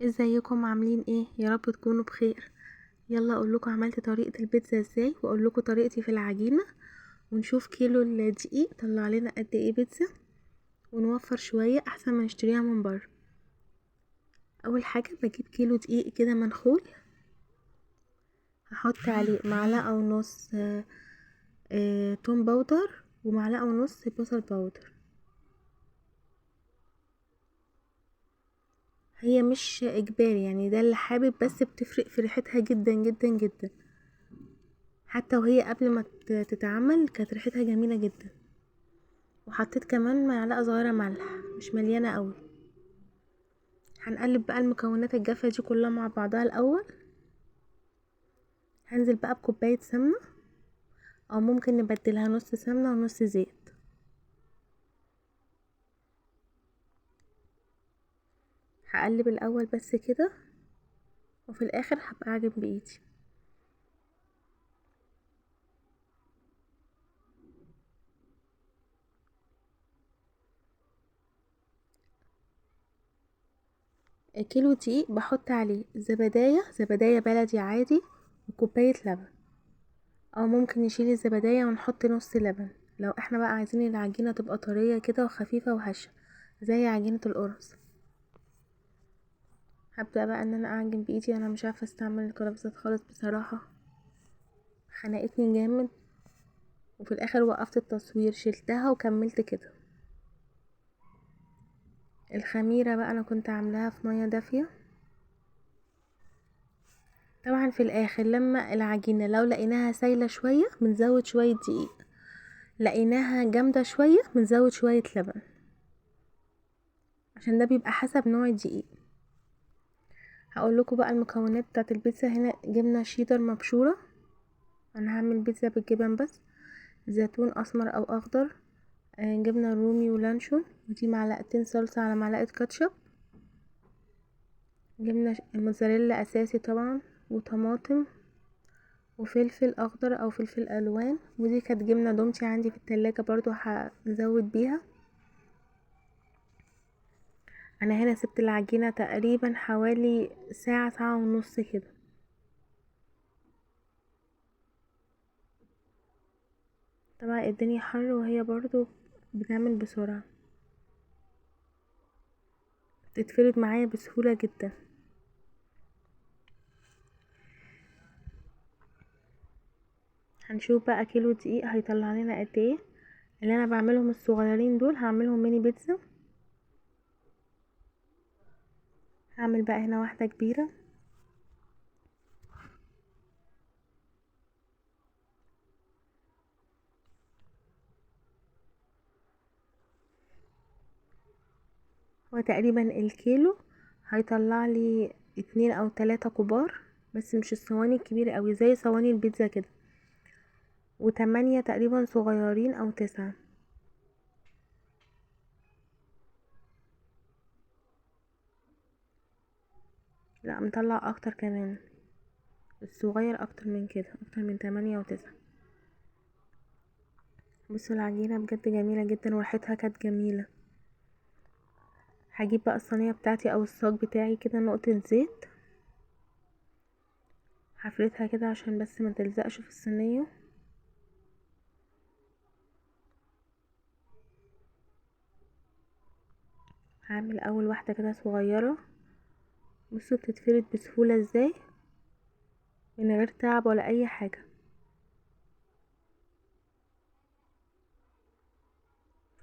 ازيكم عاملين ايه؟ يا رب تكونوا بخير. يلا اقول لكم عملت طريقه البيتزا ازاي، واقول لكم طريقتي في العجينه، ونشوف كيلو الدقيق طلع لنا قد ايه بيتزا، ونوفر شويه احسن ما نشتريها من بره. اول حاجه بجيب كيلو دقيق كده منخول، هحط عليه معلقه ونص توم باودر، ومعلقه ونص بصل باودر. هي مش اجباري يعني، ده اللي حابب، بس بتفرق في ريحتها جدا جدا جدا. حتى وهي قبل ما تتعمل كانت ريحتها جميله جدا. وحطيت كمان معلقه صغيره ملح، مش مليانه قوي. هنقلب بقى المكونات الجافه دي كلها مع بعضها الاول. هنزل بقى بكوبايه سمنه، او ممكن نبدلها نص سمنه ونص زيت. هقلب الاول بس كده، وفي الاخر هبقى اعجن بايدي. كيلو دقيق بحط عليه زبدايه بلدي عادي، وكوبايه لبن، او ممكن نشيل الزبدايه ونحط نص لبن لو احنا بقى عايزين العجينه تبقى طريه كده وخفيفه وهشه زي عجينه القرص. هبدأ بقى ان انا اعجن بايدي. انا مش عارفه استعمل الكرافسات خالص بصراحه، خنقتني جامد، وفي الاخر وقفت التصوير، شلتها وكملت كده. الخميره بقى انا كنت عاملاها في ميه دافيه. طبعا في الاخر لما العجينه لو لقيناها سايله شويه بنزود شويه دقيق، لقيناها جامده شويه بنزود شويه لبن، عشان ده بيبقى حسب نوع الدقيق. هقول لكم بقى المكونات بتاعه البيتزا. هنا جبنه شيدر مبشوره، انا هعمل بيتزا بالجبن بس. زيتون اسمر او اخضر، جبنه رومي ولانشون، ودي معلقتين صلصه على معلقه كاتشب. جبنه موتزاريلا اساسي طبعا، وطماطم، وفلفل اخضر او فلفل الوان، ودي كانت جبنه دومتي عندي في التلاجة برضو هزود بيها. انا هنا سبت العجينه تقريبا حوالي ساعه، ساعه ونص كده. طبعا الدنيا حر وهي برضو بتعمل بسرعه، تتفرد معايا بسهوله جدا. هنشوف بقى كيلو دقيق هيطلع لنا قد ايه. اللي انا بعملهم الصغيرين دول هعملهم ميني بيتزا. هعمل بقى هنا واحده كبيره. هو تقريبا الكيلو هيطلع لي 2 أو 3 كبار، بس مش الصواني الكبيرة قوي زي صواني البيتزا كده، و8 تقريبا صغيرين او 9. لا مطلع اكتر كمان، الصغير اكتر من كده، اكتر من 8 و9. بصوا العجينة بجد جميلة جدا وريحتها كانت جميلة. هجيب بقى الصينية بتاعتي او الصاج بتاعي كده، نقطة زيت، هفردها كده عشان بس ما تلزقش في الصينية. هعمل اول واحدة كده صغيرة. بصوا بتتفرد بسهولة ازاي، من غير تعب ولا اي حاجة.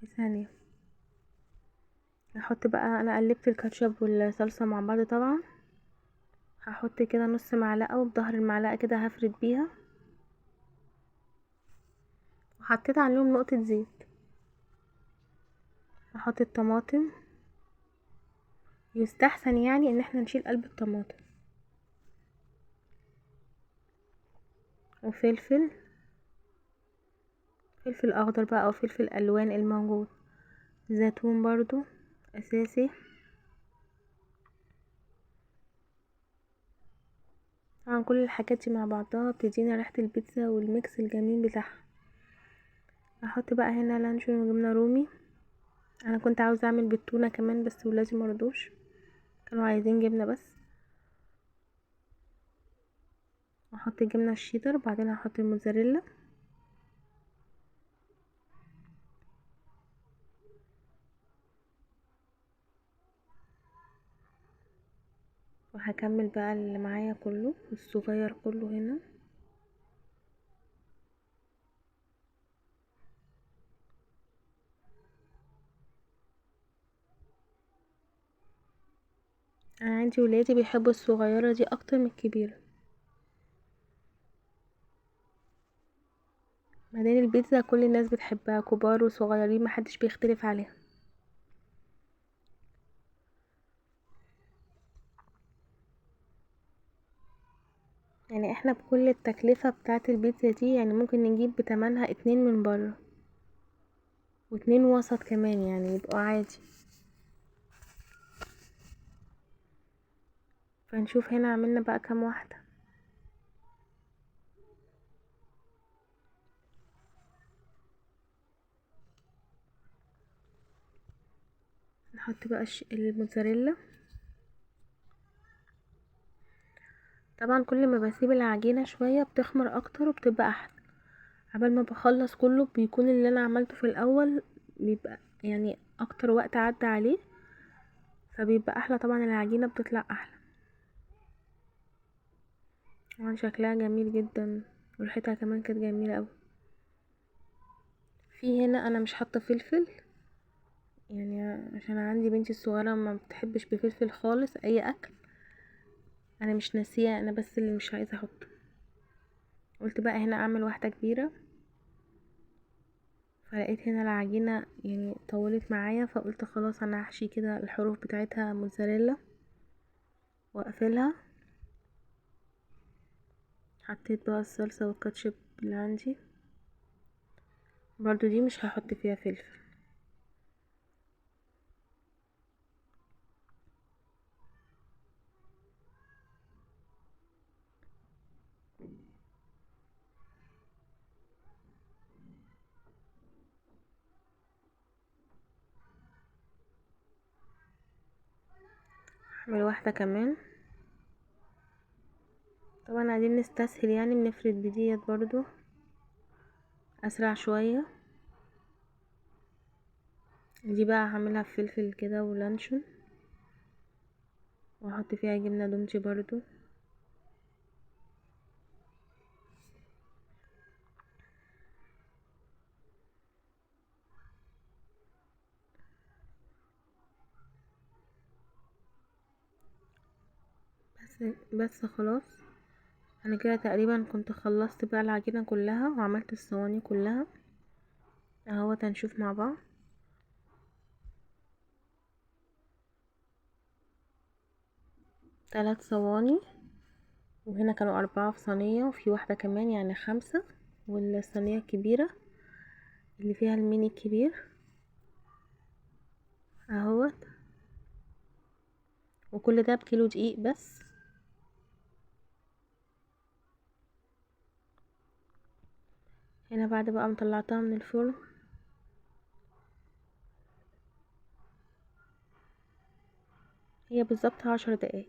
في ثانية. هحط بقى، انا قلبت الكاتشب والصلصة مع بعض طبعا. هحط كده نص معلقة، وبظهر المعلقة كده هفرد بيها، وحطيت عليهم نقطة زيت. هحط الطماطم، يستحسن يعني ان احنا نشيل قلب الطماطم، وفلفل، فلفل اخضر بقى او فلفل الوان الموجود، زيتون برضو اساسي. طبعا كل الحاجات دي مع بعضها بتدينا ريحة البيتزا والميكس الجميل بتاعها. هحط بقى هنا لانشون وجبنة رومي. انا كنت عاوزة اعمل بالتونة كمان بس ولادي مرضوش، كانوا عايزين جبنة بس. هحط الجبنة الشيدر، بعدين هحط الموتزاريلا، وهكمل بقى اللي معايا كله الصغير كله هنا. انا عندي ولادي بيحبوا الصغيرة دي اكتر من الكبيرة. بعدين البيتزا كل الناس بتحبها، كبار وصغيرين، محدش بيختلف عليها. يعني احنا بكل التكلفة بتاعة البيتزا دي يعني ممكن نجيب بتمنها 2 من بره، و2 وسط كمان، يعني يبقوا عادي. فنشوف هنا عملنا بقى كام واحدة. نحط بقى الموتزاريلا. طبعا كل ما بسيب العجينة شوية بتخمر اكتر وبتبقى احلى. عبال ما بخلص كله بيكون اللي انا عملته في الاول بيبقى يعني اكتر وقت عدى عليه، فبيبقى احلى. طبعا العجينة بتطلع احلى. طبعا شكلها جميل جدا، وريحتها كمان كانت جميلة اوي. في هنا انا مش حاطة فلفل، يعني عشان عندي بنتي الصغيرة ما بتحبش بفلفل خالص اي اكل. انا مش ناسيه، انا بس اللي مش عايزة احطه. قلت بقى هنا اعمل واحدة كبيرة، فلقيت هنا العجينة يعني طولت معايا، فقلت خلاص انا هحشي كده الحروف بتاعتها موتزاريلا واقفلها. حطيت بقى الصلصة والكاتشب اللي عندي، برضو دي مش هحط فيها فلفل. اعمل واحدة كمان. طبعا عايزين نستسهل يعني بنفرد بديت برضو اسرع شوية. دي بقى هعملها بفلفل كده ولانشون، واحط فيها جبنة دومتي برضو. بس خلاص، انا كده تقريبا كنت خلصت بقى العجينة كلها وعملت الصواني كلها اهوت. هنشوف مع بعض. 3 صواني، وهنا كانوا 4 في صينية، وفي واحدة كمان يعني 5، والصينية الكبيرة اللي فيها الميني الكبير اهوت. وكل ده بكيلو دقيق بس. هنا بعد بقى مطلعتها من الفرن، هي بالظبط 10 دقايق.